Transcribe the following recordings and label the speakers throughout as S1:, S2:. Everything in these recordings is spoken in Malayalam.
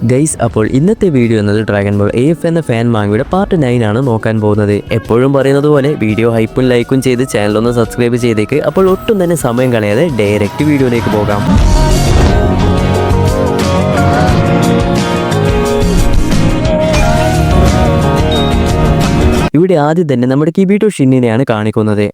S1: ഗൈസ്, അപ്പോൾ ഇന്നത്തെ വീഡിയോ എന്നത് ഡ്രാഗൺ ബോൾ AF എന്ന ഫാൻ മാങ്ങയുടെ പാർട്ട് 9 ആണ് നോക്കാൻ പോകുന്നത്. എപ്പോഴും പറയുന്നത് പോലെ വീഡിയോ ഹൈപ്പും ലൈക്കും ചെയ്ത് ചാനലൊന്ന് സബ്സ്ക്രൈബ് ചെയ്തേക്ക്. അപ്പോൾ ഒട്ടും തന്നെ സമയം കളയാതെ ഡയറക്റ്റ് വീഡിയോയിലേക്ക് പോകാം. ഇവിടെ ആദ്യം തന്നെ നമ്മുടെ കിബിറ്റോ ഷിന്നിനെയാണ് കാണിക്കുന്നത്.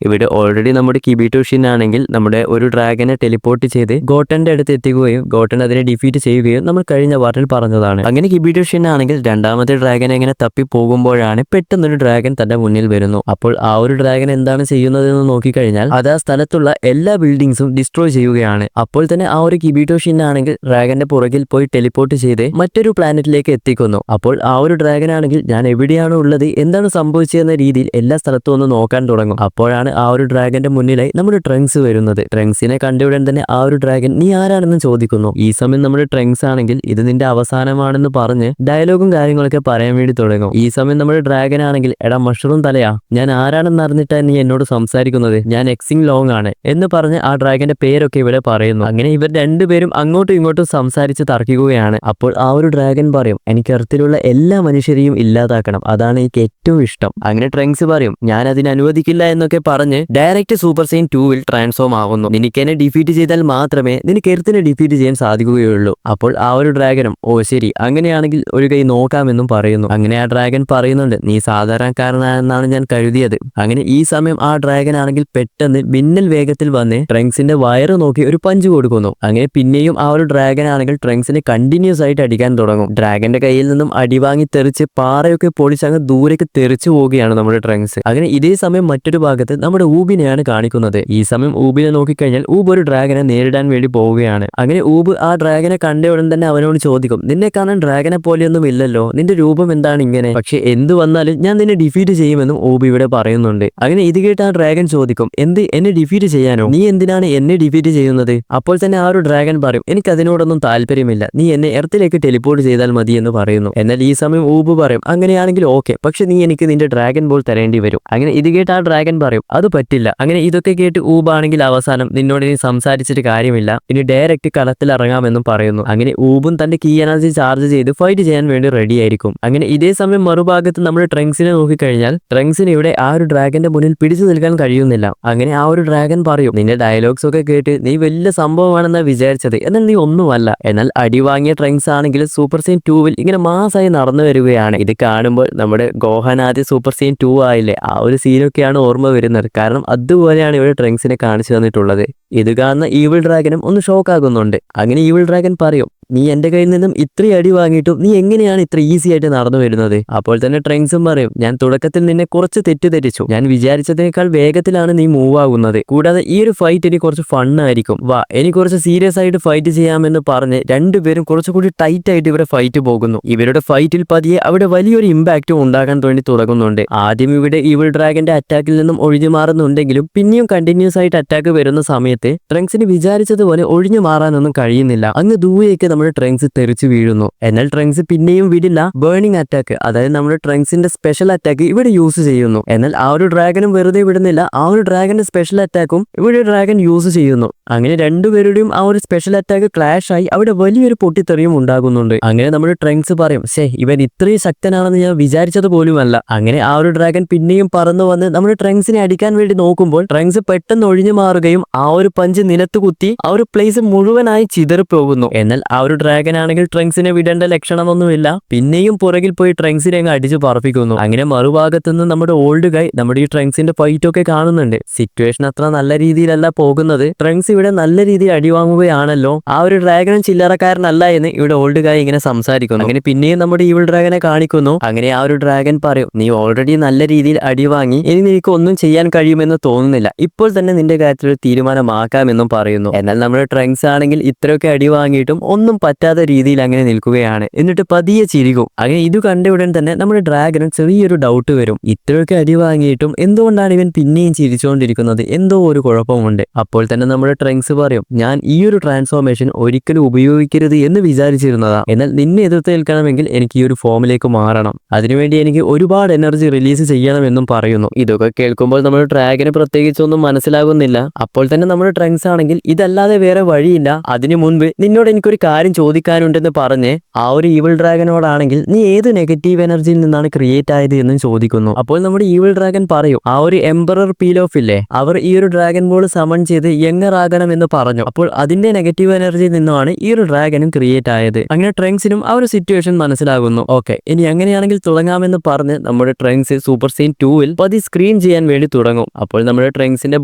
S1: ഇവിടെ ഓൾറെഡി നമ്മുടെ കിബിറ്റോ ഷിൻ ആണെങ്കിൽ നമ്മുടെ ഒരു ഡ്രാഗനെ ടെലിപ്പോർട്ട് ചെയ്ത് ഗോട്ടന്റെ അടുത്ത് എത്തിക്കുകയും ഗോട്ടൻ അതിനെ ഡിഫീറ്റ് ചെയ്യുകയും നമ്മൾ കഴിഞ്ഞ പാർട്ടിൽ പറഞ്ഞതാണ്. അങ്ങനെ കിബിറ്റോ ഷിൻ ആണെങ്കിൽ രണ്ടാമത്തെ ഡ്രാഗനെ ഇങ്ങനെ തപ്പി പോകുമ്പോഴാണ് പെട്ടെന്നൊരു ഡ്രാഗൻ തന്റെ മുന്നിൽ വരുന്നു. അപ്പോൾ ആ ഒരു ഡ്രാഗൻ എന്താണ് ചെയ്യുന്നതെന്ന് നോക്കിക്കഴിഞ്ഞാൽ അത് ആ സ്ഥലത്തുള്ള എല്ലാ ബിൽഡിങ്സും ഡിസ്ട്രോയ് ചെയ്യുകയാണ്. അപ്പോൾ തന്നെ ആ ഒരു കിബിറ്റോ ഷിൻ ആണെങ്കിൽ ഡ്രാഗന്റെ പുറകിൽ പോയി ടെലിപ്പോർട്ട് ചെയ്ത് മറ്റൊരു പ്ലാനറ്റിലേക്ക് എത്തിക്കുന്നു. അപ്പോൾ ആ ഒരു ഡ്രാഗൻ ആണെങ്കിൽ ഞാൻ എവിടെയാണ് ഉള്ളത്, എന്താണ് സംഭവിച്ചതെന്ന രീതിയിൽ എല്ലാ സ്ഥലത്തും ഒന്ന് നോക്കാൻ തുടങ്ങും. അപ്പോഴാണ് ആ ഒരു ഡ്രാഗന്റെ മുന്നിലായി നമ്മുടെ ട്രങ്ക്സ് വരുന്നത്. ട്രങ്ക്സിനെ കണ്ടയുടൻ തന്നെ ആ ഒരു ഡ്രാഗൻ നീ ആരാണെന്ന് ചോദിക്കുന്നു. ഈ സമയം നമ്മുടെ ട്രങ്ക്സ് ആണെങ്കിൽ ഇത് നിന്റെ അവസാനമാണെന്ന് പറഞ്ഞ് ഡയലോഗും കാര്യങ്ങളൊക്കെ പറയാൻ വേണ്ടി തുടങ്ങും. ഈ സമയം നമ്മുടെ ഡ്രാഗൻ ആണെങ്കിൽ എടാ മഷ്റൂം തലയാ, ഞാൻ ആരാണെന്ന് അറിഞ്ഞിട്ടാണ് നീ എന്നോട് സംസാരിക്കുന്നത്, ഞാൻ എക്സിങ് ലോങ് ആണ് എന്ന് പറഞ്ഞ് ആ ഡ്രാഗന്റെ പേരൊക്കെ ഇവിടെ പറയുന്നു. അങ്ങനെ ഇവർ രണ്ടുപേരും അങ്ങോട്ടും ഇങ്ങോട്ടും സംസാരിച്ച് തർക്കിക്കുകയാണ്. അപ്പോൾ ആ ഒരു ഡ്രാഗൻ പറയും എനിക്ക് എർത്തിലുള്ള എല്ലാ മനുഷ്യരെയും ഇല്ലാതാക്കണം, അതാണ് എനിക്ക് ഏറ്റവും ഇഷ്ടം. അങ്ങനെ ട്രങ്ക്സ് പറയും ഞാൻ അതിന് അനുവദിക്കില്ല എന്നൊക്കെ പറഞ്ഞ് ഡയറക്റ്റ് സൂപ്പർ സെയിൻ 2-ൽ ട്രാൻസ്ഫോം ആവുന്നു. നിനക്ക് എന്നെ ഡിഫീറ്റ് ചെയ്താൽ മാത്രമേ നിനക്ക് എർത്തിനെ ഡിഫീറ്റ് ചെയ്യാൻ സാധിക്കുകയുള്ളൂ. അപ്പോൾ ആ ഒരു ഡ്രാഗനും ഓ ശരി അങ്ങനെയാണെങ്കിൽ ഒരു കൈ നോക്കാമെന്നും പറയുന്നു. അങ്ങനെ ആ ഡ്രാഗൻ പറയുന്നുണ്ട് നീ സാധാരണക്കാരനാണെന്നാണ് ഞാൻ കരുതിയത്. അങ്ങനെ ഈ സമയം ആ ഡ്രാഗൻ ആണെങ്കിൽ പെട്ടെന്ന് മിന്നൽ വേഗത്തിൽ വന്ന് ട്രങ്ക്സിന്റെ വയറ് നോക്കി ഒരു പഞ്ച് കൊടുക്കുന്നു. അങ്ങനെ പിന്നെയും ആ ഒരു ഡ്രാഗൻ ആണെങ്കിൽ ട്രങ്ക്സിനെ കണ്ടിന്യൂസ് ആയിട്ട് അടിക്കാൻ തുടങ്ങും. ഡ്രാഗന്റെ കയ്യിൽ നിന്നും അടിവാങ്ങി തെറിച്ച് പാറയൊക്കെ പൊളിച്ച് അങ്ങ് ദൂരേക്ക് തെറിച്ചു പോവുകയാണ് നമ്മുടെ ട്രങ്ക്സ്. അങ്ങനെ ഇതേ സമയം മറ്റൊരു ഭാഗത്ത് നമ്മുടെ ഊബിനെയാണ് കാണിക്കുന്നത്. ഈ സമയം ഊബിനെ നോക്കിക്കഴിഞ്ഞാൽ ഊബ് ഒരു ഡ്രാഗനെ നേരിടാൻ വേണ്ടി പോവുകയാണ്. അങ്ങനെ ഊബ് ആ ഡ്രാഗനെ കണ്ട ഉടൻ തന്നെ അവനോട് ചോദിക്കും നിന്നെ കാണാൻ ഡ്രാഗനെ പോലെയൊന്നും ഇല്ലല്ലോ, നിന്റെ രൂപം എന്താണ് ഇങ്ങനെ, പക്ഷെ എന്ത് വന്നാലും ഞാൻ നിന്നെ ഡിഫീറ്റ് ചെയ്യുമെന്നും ഊബ് ഇവിടെ പറയുന്നുണ്ട്. അങ്ങനെ ഇത് കേട്ട് ആ ഡ്രാഗൻ ചോദിക്കും എന്ത് എന്നെ ഡിഫീറ്റ് ചെയ്യാനോ, നീ എന്തിനാണ് എന്നെ ഡിഫീറ്റ് ചെയ്യുന്നത്? അപ്പോൾ തന്നെ ആ ഒരു ഡ്രാഗൻ പറയും എനിക്ക് അതിനോടൊന്നും താല്പര്യമില്ല, നീ എന്നെ എർത്തിലേക്ക് ടെലിപ്പോർട്ട് ചെയ്താൽ മതി എന്ന് പറയുന്നു. എന്നാൽ ഈ സമയം ഊബ് പറയും അങ്ങനെയാണെങ്കിൽ ഓക്കെ, പക്ഷെ നീ എനിക്ക് നിന്റെ ഡ്രാഗൻ ബോൾ തരേണ്ടി വരും. അങ്ങനെ ഇത് കേട്ട് ആ ഡ്രാഗൻ പറയും അത് പറ്റില്ല. അങ്ങനെ ഇതൊക്കെ കേട്ട് ഊബാണെങ്കിൽ അവസാനം നിന്നോട് ഇനി സംസാരിച്ചിട്ട് കാര്യമില്ല, ഇനി ഡയറക്റ്റ് കളത്തിൽ ഇറങ്ങാമെന്നും പറയുന്നു. അങ്ങനെ ഊബും തന്റെ കീ എനർജി ചാർജ് ചെയ്ത് ഫൈറ്റ് ചെയ്യാൻ വേണ്ടി റെഡി ആയിരിക്കും. അങ്ങനെ ഇതേ സമയം മറുഭാഗത്ത് നമ്മൾ ട്രങ്ക്സിനെ നോക്കിക്കഴിഞ്ഞാൽ ട്രങ്ക്സിന് ഇവിടെ ആ ഒരു ഡ്രാഗന്റെ മുന്നിൽ പിടിച്ചു നിൽക്കാൻ കഴിയുന്നില്ല. അങ്ങനെ ആ ഒരു ഡ്രാഗൻ പറയും നിന്റെ ഡയലോഗ്സ് ഒക്കെ കേട്ട് നീ വലിയ സംഭവമാണെന്നാ വിചാരിച്ചത്, എന്നാൽ നീ ഒന്നുമല്ല. എന്നാൽ അടി വാങ്ങിയ ട്രങ്ക്സ് ആണെങ്കിൽ സൂപ്പർ സെയിൻ 2-ൽ ഇങ്ങനെ മാസായി നടന്നു വരികയാണ്. ഇത് കാണുമ്പോൾ നമ്മുടെ ഗോഹാൻ ആദ്യം സൂപ്പർ സെയിൻ 2 ആയില്ലേ, ആ ഒരു സീനൊക്കെയാണ് ഓർമ്മ വരുന്നത്. കാരണം അതുപോലെയാണ് ഇവിടെ ട്രങ്ക്സിനെ കാണിച്ചു തന്നിട്ടുള്ളത്. ഇത് കാണുന്ന ഈവിൾ ഡ്രാഗനും ഒന്ന് ഷോക്ക് ആകുന്നുണ്ട്. അങ്ങനെ ഈവിൾ ഡ്രാഗൻ പറയും നീ എന്റെ കയ്യിൽ നിന്നും ഇത്രയും അടി വാങ്ങിയിട്ടും നീ എങ്ങനെയാണ് ഇത്ര ഈസി ആയിട്ട് നടന്നു വരുന്നത്? അപ്പോൾ തന്നെ ട്രങ്ക്സും പറയും ഞാൻ തുടക്കത്തിൽ നിന്നെ കുറച്ച് തെറ്റിദ്ധരിച്ചു, ഞാൻ വിചാരിച്ചതിനേക്കാൾ വേഗത്തിലാണ് നീ മൂവ് ആകുന്നത്, കൂടാതെ ഈ ഒരു ഫൈറ്റ് എനിക്ക് കുറച്ച് ഫണ്ണായിരിക്കും, വാ എനിക്ക് കുറച്ച് സീരിയസ് ആയിട്ട് ഫൈറ്റ് ചെയ്യാമെന്ന് പറഞ്ഞ് രണ്ടുപേരും കുറച്ചുകൂടി ടൈറ്റ് ആയിട്ട് ഇവിടെ ഫൈറ്റ് പോകുന്നു. ഇവരുടെ ഫൈറ്റിൽ പതിയെ അവിടെ വലിയൊരു ഇമ്പാക്റ്റും ഉണ്ടാക്കാൻ വേണ്ടി തുടങ്ങുന്നുണ്ട്. ആദ്യം ഇവിടെ ഈവിൾ ഡ്രാഗന്റെ അറ്റാക്കിൽ നിന്നും ഒഴിഞ്ഞു മാറുന്നുണ്ടെങ്കിലും പിന്നെയും കണ്ടിന്യൂസ് ആയിട്ട് അറ്റാക്ക് വരുന്ന സമയത്ത് ട്രങ്ക്സിന് വിചാരിച്ചതുപോലെ ഒഴിഞ്ഞു മാറാനൊന്നും കഴിയുന്നില്ല. അങ്ങ് ദൂരേക്ക് നമ്മുടെ ട്രങ്ക്സ് തെറിച്ചു വീഴുന്നു. എന്നാൽ ട്രങ്ക്സ് പിന്നെയും വിടില്ല, ബേണിംഗ് അറ്റാക്ക്, അതായത് നമ്മുടെ ട്രങ്ക്സിന്റെ സ്പെഷ്യൽ അറ്റാക്ക് ഇവിടെ യൂസ് ചെയ്യുന്നു. എന്നാൽ ആ ഒരു ഡ്രാഗനും വെറുതെ വിടുന്നില്ല, ആ ഒരു ഡ്രാഗന്റെ സ്പെഷ്യൽ അറ്റാക്കും ഇവിടെ ഡ്രാഗൻ യൂസ് ചെയ്യുന്നു. അങ്ങനെ രണ്ടുപേരുടെയും ആ ഒരു സ്പെഷ്യൽ അറ്റാക്ക് ക്ലാഷ് ആയി അവിടെ വലിയൊരു പൊട്ടിത്തെറിയും ഉണ്ടാകുന്നുണ്ട്. അങ്ങനെ നമ്മുടെ ട്രങ്ക്സ് പറയും ഇവൻ ഇത്രയും ശക്തനാണെന്ന് ഞാൻ വിചാരിച്ചത് പോലുമല്ല. അങ്ങനെ ആ ഒരു ഡ്രാഗൻ പിന്നെയും പറന്നു വന്ന് നമ്മുടെ ട്രങ്ക്സിനെ അടിക്കാൻ വേണ്ടി നോക്കുമ്പോൾ ട്രങ്ക്സ് പെട്ടെന്ന് ഒഴിഞ്ഞു മാറുകയും ആ ഒരു പഞ്ച് നിലത്ത് കുത്തി ആ ഒരു പ്ലേസ് മുഴുവനായി ചിതറിപ്പോകുന്നു. എന്നാൽ ആ ഒരു ഡ്രാഗൻ ആണെങ്കിൽ ട്രങ്ക്സിനെ വിടേണ്ട ലക്ഷണമൊന്നുമില്ല, പിന്നെയും പുറകിൽ പോയി ട്രങ്ക്സിനെ അങ്ങ് അടിച്ചു പറപ്പിക്കുന്നു. അങ്ങനെ മറുഭാഗത്തുനിന്ന് നമ്മുടെ ഓൾഡ് ഗൈ നമ്മുടെ ഈ ട്രങ്ക്സിന്റെ ഫൈറ്റ് ഒക്കെ കാണുന്നുണ്ട്. സിറ്റുവേഷൻ അത്ര നല്ല രീതിയിലല്ല പോകുന്നത്. ട്രങ്ക്സ് ഇവിടെ നല്ല രീതിയിൽ അടിവാങ്ങുകയാണല്ലോ, ആ ഒരു ഡ്രാഗനും ചില്ലറക്കാരനല്ല എന്ന് ഇവിടെ ഓൾഡ് ഗൈ ഇങ്ങനെ സംസാരിക്കുന്നു. അങ്ങനെ പിന്നെയും നമ്മുടെ ഈവിൾ ഡ്രാഗനെ കാണിക്കുന്നു. അങ്ങനെ ആ ഒരു ഡ്രാഗൻ പറയും നീ ഓൾറെഡി നല്ല രീതിയിൽ അടിവാങ്ങി, ഇനി നിനക്ക് ഒന്നും ചെയ്യാൻ കഴിയുമെന്ന് തോന്നുന്നില്ല, ഇപ്പോൾ തന്നെ നിന്റെ കാര്യത്തിൽ ഒരു തീരുമാനമാക്കാമെന്നും പറയുന്നു. എന്നാൽ നമ്മുടെ ട്രങ്ക്സ് ആണെങ്കിൽ ഇത്രയൊക്കെ അടി വാങ്ങിയിട്ടും ഒന്നും പറ്റാത്ത രീതിയിൽ അങ്ങനെ നിൽക്കുകയാണ്. എന്നിട്ട് പതിയെ ചിരിക്കും. അങ്ങനെ ഇത് കണ്ട ഉടൻ തന്നെ നമ്മുടെ ഡ്രാഗന് ചെറിയൊരു ഡൗട്ട് വരും, ഇത്രയൊക്കെ അടി വാങ്ങിയിട്ടും എന്തുകൊണ്ടാണ് ഇവൻ പിന്നെയും ചിരിച്ചുകൊണ്ടിരിക്കുന്നത്, എന്തോ ഒരു കുഴപ്പമുണ്ട്. അപ്പോൾ തന്നെ നമ്മുടെ ട്രങ്ക്സ് പറയും ഞാൻ ഈ ഒരു ട്രാൻസ്ഫോർമേഷൻ ഒരിക്കലും ഉപയോഗിക്കരുത് എന്ന് വിചാരിച്ചിരുന്നതാ, എന്നാൽ നിന്നെ എതിർത്ത് നിൽക്കണമെങ്കിൽ എനിക്ക് ഈ ഒരു ഫോമിലേക്ക് മാറണം, അതിനുവേണ്ടി എനിക്ക് ഒരുപാട് എനർജി റിലീസ് ചെയ്യണമെന്നും പറയുന്നു. ഇതൊക്കെ കേൾക്കുമ്പോൾ നമ്മുടെ ഡ്രാഗന് പ്രത്യേകിച്ചൊന്നും മനസ്സിലാകുന്നില്ല. അപ്പോൾ തന്നെ നമ്മുടെ നമ്മുടെ ട്രങ്ക്സ് ആണെങ്കിൽ ഇതല്ലാതെ വേറെ വഴിയില്ല, അതിനു മുൻപ് നിന്നോട് എനിക്കൊരു കാര്യം ചോദിക്കാനുണ്ടെന്ന് പറഞ്ഞ് ആ ഒരു ഈവിൾ ഡ്രാഗനോടാണെങ്കിൽ നീ ഏത് നെഗറ്റീവ് എനർജിയിൽ നിന്നാണ് ക്രിയേറ്റ് ആയത് എന്ന് ചോദിക്കുന്നു. അപ്പോൾ നമ്മുടെ ഈവിൾ ഡ്രാഗൻ പറയും, ആ ഒരു എംപറർ പീൽ ഓഫ് ഇല്ലേ, അവർ ഈ ഒരു ഡ്രാഗൺ ബോൾ സമൺ ചെയ്ത് യങ്ങർ ആകണം എന്ന് പറഞ്ഞു. അപ്പോൾ അതിന്റെ നെഗറ്റീവ് എനർജിയിൽ നിന്നാണ് ഈ ഒരു ഡ്രാഗനും ക്രിയേറ്റ് ആയത്. അങ്ങനെ ട്രങ്ക്സിനും ആ ഒരു സിറ്റുവേഷൻ മനസ്സിലാകുന്നു. ഓക്കെ, ഇനി അങ്ങനെയാണെങ്കിൽ തുടങ്ങാമെന്ന് പറഞ്ഞ് നമ്മുടെ ട്രങ്ക്സ് സൂപ്പർ സെയിൻ 2-ൽ പതി സ്ക്രീൻ ചെയ്യാൻ വേണ്ടി തുടങ്ങും. അപ്പോൾ നമ്മുടെ ട്രങ്ക്സിന്റെ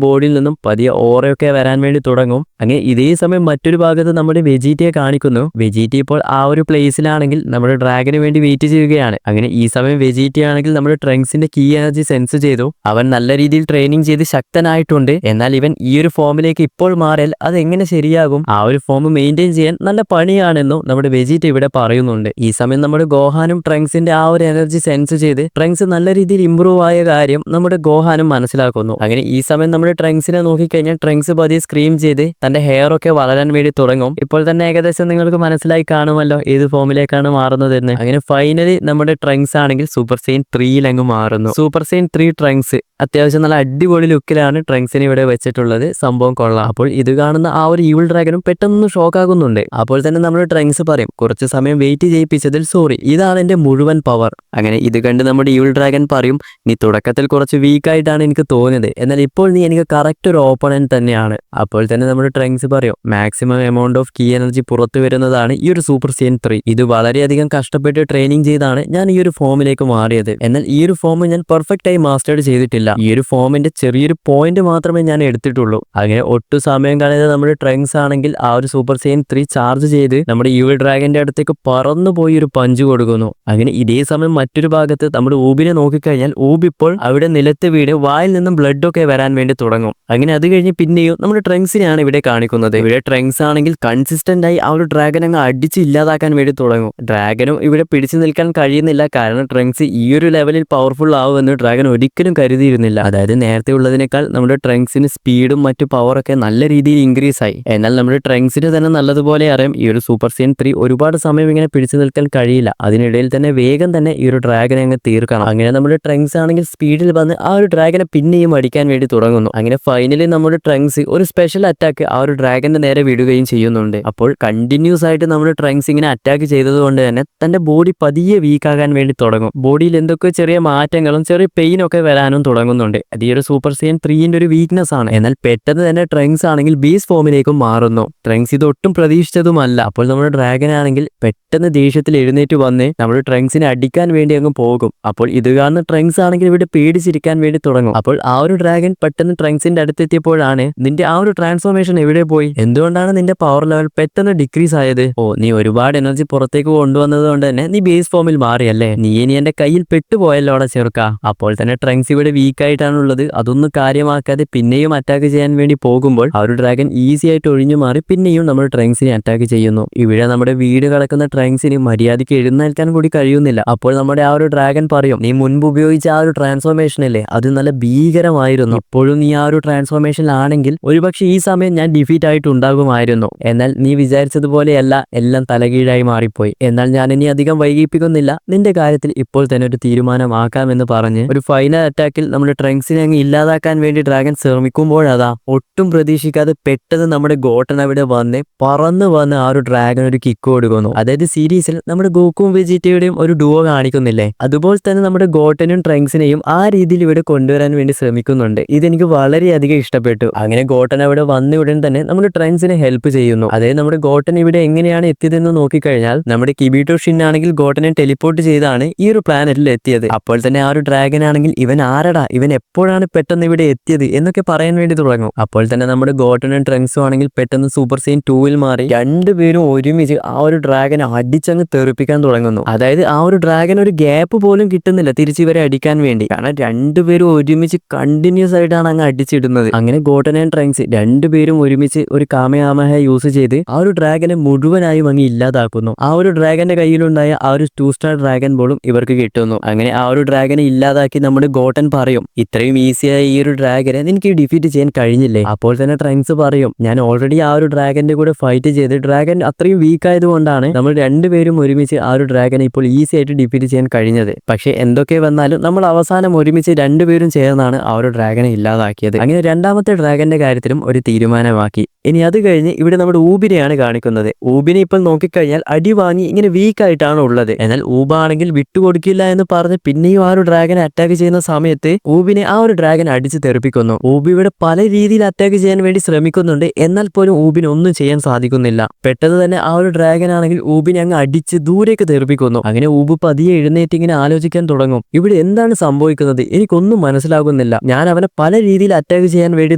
S1: ബോഡിയിൽ നിന്നും പതിയെ ഓറയൊക്കെ വരാൻ വേണ്ടി തുടങ്ങും. അങ്ങനെ ഇതേ സമയം മറ്റൊരു ഭാഗത്ത് നമ്മുടെ വെജീറ്റയെ കാണിക്കുന്നു. വെജീറ്റ ഇപ്പോൾ ആ ഒരു പ്ലേസിലാണെങ്കിൽ നമ്മുടെ ഡ്രാഗന് വേണ്ടി വെയിറ്റ് ചെയ്യുകയാണ്. അങ്ങനെ ഈ സമയം വെജീറ്റ ആണെങ്കിൽ നമ്മുടെ ട്രങ്ക്സിന്റെ കീ എനർജി സെൻസ് ചെയ്തു. അവൻ നല്ല രീതിയിൽ ട്രെയിനിങ് ചെയ്ത് ശക്തനായിട്ടുണ്ട്. എന്നാൽ ഇവൻ ഈ ഒരു ഫോമിലേക്ക് ഇപ്പോൾ മാറിയാൽ അത് എങ്ങനെ ശരിയാകും? ആ ഒരു ഫോം മെയിൻറ്റെയിൻ ചെയ്യാൻ നല്ല പണിയാണെന്നും നമ്മുടെ വെജീറ്റ ഇവിടെ പറയുന്നുണ്ട്. ഈ സമയം നമ്മുടെ ഗോഹാനും ട്രങ്ക്സിന്റെ ആ ഒരു എനർജി സെൻസ് ചെയ്ത് ട്രങ്ക്സ് നല്ല രീതിയിൽ ഇംപ്രൂവ് ആയ കാര്യം നമ്മുടെ ഗോഹാനും മനസ്സിലാക്കുന്നു. അങ്ങനെ ഈ സമയം നമ്മുടെ ട്രങ്ക്സിനെ നോക്കിക്കഴിഞ്ഞാൽ ട്രങ്ക്സ് പതിയെ സ്ക്രീം ചെയ്ത് തന്റെ ഹെയർ ഒക്കെ വളരാൻ വേണ്ടി തുടങ്ങും. ഇപ്പോൾ തന്നെ ഏകദേശം നിങ്ങൾക്ക് മനസ്സിലായി കാണുമല്ലോ ഏത് ഫോമിലേക്കാണ് മാറുന്നതെന്ന്. അങ്ങനെ ഫൈനലി നമ്മുടെ ട്രങ്ക്സ് ആണെങ്കിൽ സൂപ്പർ സെയിൻ 3-ൽ അങ്ങ് മാറുന്നു. സൂപ്പർ സെയിൻ 3 ട്രങ്ക്സ് അത്യാവശ്യം നല്ല അടിപൊളി ലുക്കിലാണ് ട്രങ്ക്സിനെ ഇവിടെ വെച്ചിട്ടുള്ളത്. സംഭവം കൊള്ളാം. അപ്പോൾ ഇത് കാണുന്ന ആ ഒരു ഈവിൾ ഡ്രാഗനും പെട്ടെന്ന് ഷോക്ക് ആകുന്നുണ്ട്. അപ്പോൾ തന്നെ നമ്മുടെ ട്രങ്ക്സ് പറയും, കുറച്ച് സമയം വെയിറ്റ് ചെയ്യിപ്പിച്ചതിൽ സോറി, ഇതാണ് എന്റെ മുഴുവൻ പവർ. അങ്ങനെ ഇത് കണ്ട് നമ്മുടെ ഈവിൾ ഡ്രാഗൻ പറയും, നീ തുടക്കത്തിൽ കുറച്ച് വീക്കായിട്ടാണ് എനിക്ക് തോന്നിയത്, എന്നാൽ ഇപ്പോൾ നീ എനിക്ക് കറക്റ്റ് ഒരു ഓപ്പണന്റ് തന്നെയാണ്. അപ്പോൾ തന്നെ നമ്മുടെ ട്രങ്ക്സ് പറയും, maximum amount of key energy പുറത്തു വരുന്നതാണ് ഈ ഒരു സൂപ്പർ സെയിൻ 3. ഇത് വളരെയധികം കഷ്ടപ്പെട്ട് ട്രെയിനിങ് ചെയ്താണ് ഞാൻ ഈ ഒരു ഫോമിലേക്ക് മാറിയത്. എന്നാൽ ഈ ഒരു ഫോം ഞാൻ പെർഫെക്റ്റ് ആയി മാസ്റ്റേർഡ് ചെയ്തിട്ടില്ല. ഈ ഒരു ഫോമിന്റെ ചെറിയൊരു പോയിന്റ് മാത്രമേ ഞാൻ എടുത്തിട്ടുള്ളൂ. അങ്ങനെ ഒട്ടും സമയം കളയാതെ നമ്മുടെ ട്രങ്ക്സ് ആണെങ്കിൽ ആ ഒരു സൂപ്പർ സെയിൻ 3 ചാർജ് ചെയ്ത് നമ്മുടെ ഈവിൾ ഡ്രാഗന്റെ അടുത്തേക്ക് പറന്നു പോയി ഒരു പഞ്ച് കൊടുക്കുന്നു. അങ്ങനെ ഇതേ സമയം മറ്റൊരു ഭാഗത്ത് നമ്മുടെ ഊബിനെ നോക്കിക്കഴിഞ്ഞാൽ ഊബ് ഇപ്പോൾ അവിടെ നിലത്ത് വീട് വായിൽ നിന്നും ബ്ലഡ് ഒക്കെ വരാൻ വേണ്ടി തുടങ്ങും. അങ്ങനെ അത് കഴിഞ്ഞ് പിന്നെയും നമ്മുടെ ട്രങ്ക്സിനെയാണ് ഇവിടെ കാണിക്കുന്നത്. ഇവിടെ ട്രങ്ക്സ് ആണെങ്കിൽ കൺസിസ്റ്റന്റ് ആയി ആ ഒരു ഡ്രാഗൻ അങ്ങ് അടിച്ച് ഇല്ലാതാക്കാൻ വേണ്ടി തുടങ്ങും. ഡ്രാഗനും ഇവിടെ പിടിച്ചു നിൽക്കാൻ കഴിയുന്നില്ല. കാരണം ട്രങ്ക്സ് ഈ ഒരു ലെവലിൽ പവർഫുൾ ആവുമെന്ന് ഡ്രാഗൻ ഒരിക്കലും കരുതിയിരുന്നില്ല. അതായത് നേരത്തെ ഉള്ളതിനേക്കാൾ നമ്മുടെ ട്രങ്ക്സിന് സ്പീഡും മറ്റു പവറൊക്കെ നല്ല രീതിയിൽ ഇൻക്രീസ് ആയി. എന്നാൽ നമ്മുടെ ട്രങ്ക്സിന് തന്നെ നല്ലതുപോലെ അറിയാം ഈ ഒരു സൂപ്പർ സെയിൻ 3 ഒരുപാട് സമയം ഇങ്ങനെ പിടിച്ചു നിൽക്കാൻ കഴിയില്ല. അതിനിടയിൽ തന്നെ വേഗം തന്നെ ഈ ഒരു ഡ്രാഗനെ അങ്ങ് തീർക്കണം. അങ്ങനെ നമ്മുടെ ട്രങ്ക്സ് ആണെങ്കിൽ സ്പീഡിൽ വന്ന് ആ ഒരു ഡ്രാഗനെ പിന്നെയും അടിക്കാൻ വേണ്ടി തുടങ്ങുന്നു. അങ്ങനെ ഫൈനലി നമ്മുടെ ട്രങ്ക്സ് ഒരു സ്പെഷ്യൽ അറ്റാക്ക് ആ ഒരു ഡ്രാഗന്റെ നേരെ വിടുകയും ചെയ്യുന്നുണ്ട്. അപ്പോൾ കണ്ടിന്യൂസ് ആയിട്ട് നമ്മുടെ ട്രങ്ക്സ് ഇങ്ങനെ അറ്റാക്ക് ചെയ്തത് കൊണ്ട് തന്നെ തന്റെ ബോഡി പതിയെ വീക്ക് ആകാൻ വേണ്ടി തുടങ്ങും. ബോഡിയിൽ എന്തൊക്കെ ചെറിയ മാറ്റങ്ങളും ചെറിയ പെയിൻ ഒക്കെ വരാനും തുടങ്ങുന്നുണ്ട്. അത് ഈ ഒരു സൂപ്പർ സെയിൻ 3-ന്റെ ഒരു വീക്ക്നെസ് ആണ്. എന്നാൽ പെട്ടെന്ന് തന്നെ ട്രങ്ക്സ് ആണെങ്കിൽ ബീസ് ഫോമിലേക്കും മാറുന്നു. ട്രങ്ക്സ് ഇത് ഒട്ടും പ്രതീക്ഷിച്ചതുമല്ല. അപ്പോൾ നമ്മുടെ ഡ്രാഗൻ ആണെങ്കിൽ പെട്ടെന്ന് ദേഷ്യത്തിൽ എഴുന്നേറ്റ് വന്ന് നമ്മുടെ ട്രങ്ക്സിനെ അടിക്കാൻ വേണ്ടി അങ്ങ് പോകും. അപ്പോൾ ഇത് കാരണം ട്രങ്ക്സ് ആണെങ്കിൽ ഇവിടെ പേടിച്ചിരിക്കാൻ വേണ്ടി തുടങ്ങും. അപ്പോൾ ആ ഒരു ഡ്രാഗൻ പെട്ടെന്ന് ട്രങ്ക്സിന്റെ അടുത്തെത്തിയപ്പോഴാണ്, നിന്റെ ആ ഒരു ട്രാൻസ്ഫോർമേഷൻ എവിടെ പോയി? എന്തുകൊണ്ടാണ് നിന്റെ പവർ ലെവൽ പെട്ടെന്ന് ഡിക്രീസ് ആയത്? ഓ, നീ ഒരുപാട് എനർജി പുറത്തേക്ക് കൊണ്ടുവന്നത് കൊണ്ട് തന്നെ നീ ബേസ് ഫോമിൽ മാറിയല്ലേ? നീ എന്റെ കയ്യിൽ പെട്ടുപോയല്ലോടെ ചെറുക്ക. അപ്പോൾ തന്നെ ട്രങ്ക്സ് ഇവിടെ വീക്ക് ആയിട്ടാണുള്ളത്. അതൊന്നും കാര്യമാക്കാതെ പിന്നെയും അറ്റാക്ക് ചെയ്യാൻ വേണ്ടി പോകുമ്പോൾ ആ ഒരു ഡ്രാഗൻ ഈസി ആയിട്ട് ഒഴിഞ്ഞു മാറി പിന്നെയും നമ്മുടെ ട്രങ്ക്സിനെ അറ്റാക്ക് ചെയ്യുന്നു. ഇവിടെ നമ്മുടെ വീട് കിടക്കുന്ന ട്രങ്ക്സിന് മര്യാദയ്ക്ക് എഴുന്നേൽക്കാൻ കൂടി കഴിയുന്നില്ല. അപ്പോൾ നമ്മുടെ ആ ഒരു ഡ്രാഗൻ പറയും, നീ മുൻപ് ഉപയോഗിച്ച ആ ഒരു ട്രാൻസ്ഫോർമേഷൻ അല്ലേ, അത് നല്ല ഭീകരമായിരുന്നു. ഇപ്പോഴും നീ ആ ഒരു ട്രാൻസ്ഫോർമേഷനിലാണെങ്കിൽ ഒരുപക്ഷെ ഈ സമയം ഞാൻ ഡിഫീറ്റ് ആയിട്ട് ഉണ്ടാകുമായിരുന്നു. എന്നാൽ നീ വിചാരിച്ചതുപോലെയല്ല, എല്ലാം തലകീഴായി മാറിപ്പോയി. എന്നാൽ ഞാൻ ഇനി അധികം വൈകിപ്പിക്കുന്നില്ല, നിന്റെ കാര്യത്തിൽ ഇപ്പോൾ തന്നെ ഒരു തീരുമാനമാക്കാമെന്ന് പറഞ്ഞ് ഒരു ഫൈനൽ അറ്റാക്കിൽ നമ്മുടെ ട്രങ്ക്സിനെ അങ്ങ് ഇല്ലാതാക്കാൻ വേണ്ടി ഡ്രാഗൻ ശ്രമിക്കുമ്പോഴതാ ഒട്ടും പ്രതീക്ഷിക്കാതെ പെട്ടെന്ന് നമ്മുടെ ഗോട്ടൻ അവിടെ വന്ന് പറന്ന് വന്ന് ആ ഒരു ഡ്രാഗൻ ഒരു കിക്ക് കൊടുക്കുന്നു. അതായത് സീരീസിൽ നമ്മുടെ ഗോക്കും വെജിറ്റയുടെയും ഒരു ഡുവോ കാണിക്കുന്നില്ലേ, അതുപോലെ തന്നെ നമ്മുടെ ഗോട്ടനും ട്രങ്ക്സിനെയും ആ രീതിയിൽ ഇവിടെ കൊണ്ടുവരാൻ വേണ്ടി ശ്രമിക്കുന്നുണ്ട്. ഇതെനിക്ക് വളരെയധികം ഇഷ്ടപ്പെട്ടു. അങ്ങനെ ഗോട്ടൻ അവിടെ വന്ന ഉടൻ തന്നെ നമ്മുടെ ട്രങ്ക്സിനെ ഹെൽപ്പ് ചെയ്യുന്നു. അതായത് നമ്മുടെ ഗോട്ടൻ ഇവിടെ എങ്ങനെയാണ് എത്തിയതെന്ന് നോക്കിക്കഴിഞ്ഞാൽ നമ്മുടെ കിബീറ്റോ ഷിൻ ആണെങ്കിൽ ഗോട്ടനെ ടെലിപ്പോർട്ട് ചെയ്താണ് ഈ ഒരു പ്ലാനറ്റിൽ എത്തിയത്. അപ്പോൾ തന്നെ ആ ഒരു ഡ്രാഗൻ ആണെങ്കിൽ ഇവൻ ആരടാ, ഇവൻ എപ്പോഴാണ് പെട്ടെന്ന് ഇവിടെ എത്തിയത് എന്നൊക്കെ പറയാൻ വേണ്ടി തുടങ്ങും. അപ്പോൾ തന്നെ നമ്മുടെ ഗോട്ടനും ട്രങ്ക്സും ആണെങ്കിൽ പെട്ടെന്ന് സൂപ്പർ സെയിൻ 2-ൽ മാറി രണ്ടുപേരും ഒരുമിച്ച് ആ ഒരു ഡ്രാഗനെ അടിച്ചങ്ങ് തെറിപ്പിക്കാൻ തുടങ്ങുന്നു. അതായത് ആ ഒരു ഡ്രാഗൻ ഒരു ഗ്യാപ്പ് പോലും കിട്ടുന്നില്ല തിരിച്ച് ഇവരെ അടിക്കാൻ വേണ്ടി. കാരണം രണ്ടുപേരും ഒരുമിച്ച് കണ്ടിന്യൂസ് ആയിട്ടാണ് അങ്ങ് അടിച്ചിടുന്നത്. അങ്ങനെ ഗോട്ടൻ ആൻഡ് ട്രങ്ക്സ് രണ്ടുപേരും ഒരുമിച്ച് ഒരു കാമയാമഹ യൂസ് ചെയ്ത് ആ ഒരു ഡ്രാഗനെ മുഴുവനായും അങ്ങ് ഇല്ലാതാക്കുന്നു. ആ ഒരു ഡ്രാഗന്റെ കയ്യിലുണ്ടായ ആ ഒരു 2 സ്റ്റാർ ഡ്രാഗൻ ബോളും ഇവർക്ക് കിട്ടുന്നു. അങ്ങനെ ആ ഒരു ഡ്രാഗനെ ഇല്ലാതാക്കി നമ്മുടെ ഗോട്ടൻ പറയും, പറയും ഇത്രയും ഈസിയായ ഈ ഒരു ഡ്രാഗനെ എനിക്ക് ഡിഫീറ്റ് ചെയ്യാൻ കഴിഞ്ഞില്ലേ. അപ്പോൾ തന്നെ ട്രങ്ക്സ് പറയും ഞാൻ ഓൾറെഡി ആ ഒരു ഡ്രാഗന്റെ കൂടെ ഫൈറ്റ് ചെയ്ത് ഡ്രാഗൻ അത്രയും വീക്ക് ആയതുകൊണ്ടാണ് നമ്മൾ രണ്ടുപേരും ഒരുമിച്ച് ആ ഒരു ഡ്രാഗനെ ഇപ്പോൾ ഈസി ആയിട്ട് ഡിഫീറ്റ് ചെയ്യാൻ കഴിഞ്ഞത്. പക്ഷെ എന്തൊക്കെ വന്നാലും നമ്മൾ അവസാനം ഒരുമിച്ച് രണ്ടുപേരും ചേർന്നാണ് ആ ഒരു ഡ്രാഗനെ ഇല്ലാതാക്കിയത്. അങ്ങനെ രണ്ടാമത്തെ ഡ്രാഗന്റെ കാര്യത്തിലും ഒരു തീരുമാനമാക്കി. ഇനി അത് കഴിഞ്ഞ് ഇവിടെ നമ്മുടെ ഊബിനെയാണ് കാണിക്കുന്നത്. ഊബിനെ ഇപ്പോൾ നോക്കിക്കഴിഞ്ഞാൽ അടി വാങ്ങി ഇങ്ങനെ വീക്ക് ആയിട്ടാണ് ഉള്ളത്. എന്നാൽ ഊബ ആണെങ്കിൽ വിട്ടുകൊടുക്കില്ല എന്ന് പറഞ്ഞ് പിന്നെയും ആ ഒരു ഡ്രാഗനെ അറ്റാക്ക് ചെയ്യുന്ന സമയത്ത് ഊബിനെ ആ ഒരു ഡ്രാഗൻ അടിച്ച് തെറിപ്പിക്കുന്നു. ഊബി ഇവിടെ പല രീതിയിൽ അറ്റാക്ക് ചെയ്യാൻ വേണ്ടി ശ്രമിക്കുന്നുണ്ട്. എന്നാൽ പോലും ഊബിന് ഒന്നും ചെയ്യാൻ സാധിക്കുന്നില്ല. പെട്ടെന്ന് തന്നെ ആ ഒരു ഡ്രാഗൻ ആണെങ്കിൽ ഊബിനെ അങ്ങ് അടിച്ച് ദൂരേക്ക് തെറിപ്പിക്കുന്നു. അങ്ങനെ ഊബ് പതിയെ എഴുന്നേറ്റ് ഇങ്ങനെ ആലോചിക്കാൻ തുടങ്ങും ഇവിടെ എന്താണ് സംഭവിക്കുന്നത്, എനിക്കൊന്നും മനസ്സിലാകുന്നില്ല. ഞാൻ അവനെ പല രീതിയിൽ അറ്റാക്ക് ചെയ്യാൻ വേണ്ടി